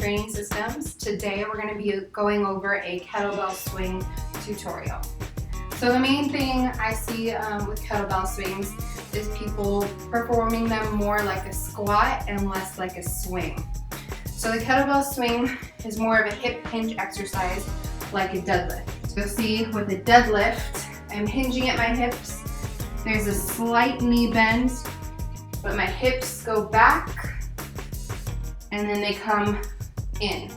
Training Systems. Today we're going to be going over a kettlebell swing tutorial. So the main thing I see with kettlebell swings is people performing them more like a squat and less like a swing. So the kettlebell swing is more of a hip hinge exercise like a deadlift. So you'll see with a deadlift, I'm hinging at my hips. There's a slight knee bend, but my hips go back and then they come in.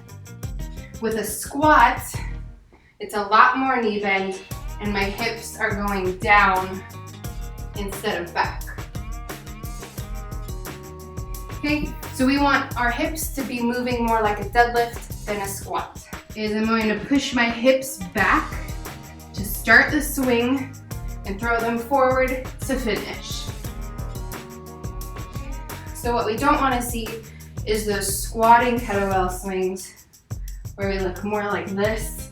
With a squat, it's a lot more knee bend and my hips are going down instead of back. Okay, so we want our hips to be moving more like a deadlift than a squat. I'm going to push my hips back to start the swing and throw them forward to finish. So what we don't want to see is those squatting kettlebell swings where we look more like this.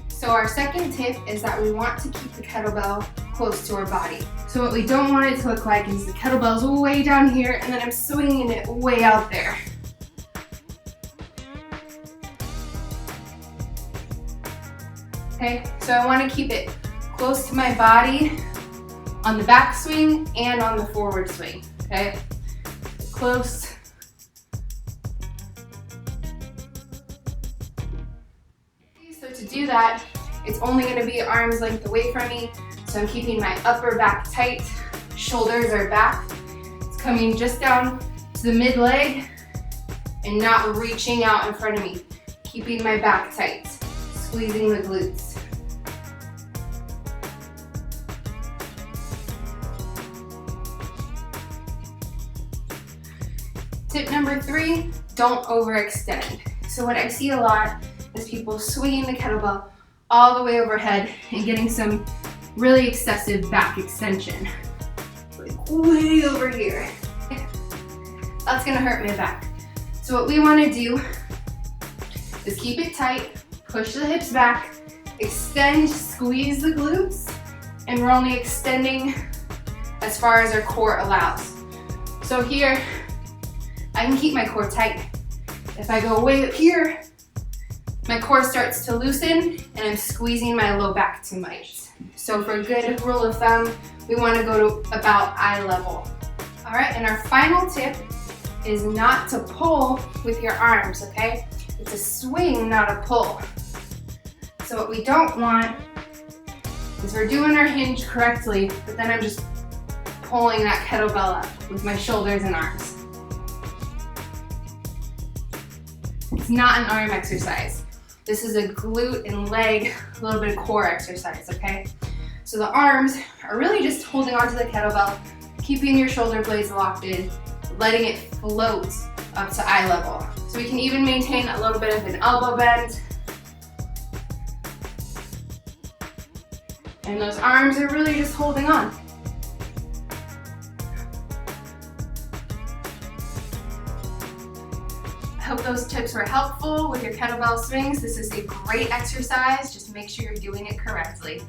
So our second tip is that we want to keep the kettlebell close to our body. So what we don't want it to look like is the kettlebell's way down here and then I'm swinging it way out there. Okay, so I want to keep it close to my body on the back swing and on the forward swing, okay? Close. So to do that, it's only going to be arm's length away from me. So I'm keeping my upper back tight, shoulders are back. It's coming just down to the mid leg and not reaching out in front of me. Keeping my back tight, squeezing the glutes. Tip number 3, don't overextend. So what I see a lot is people swinging the kettlebell all the way overhead and getting some really excessive back extension. Like way over here. That's gonna hurt my back. So what we wanna do is keep it tight, push the hips back, extend, squeeze the glutes, and we're only extending as far as our core allows. So here, I can keep my core tight. If I go way up here, my core starts to loosen and I'm squeezing my low back too much. So for a good rule of thumb, we want to go to about eye level. All right, and our final tip is not to pull with your arms, okay? It's a swing, not a pull. So what we don't want is we're doing our hinge correctly, but then I'm just pulling that kettlebell up with my shoulders and arms. It's not an arm exercise. This is a glute and leg, a little bit of core exercise, okay? So the arms are really just holding onto the kettlebell, keeping your shoulder blades locked in, letting it float up to eye level. So we can even maintain a little bit of an elbow bend. And those arms are really just holding on. I hope those tips were helpful with your kettlebell swings. This is a great exercise. Just make sure you're doing it correctly.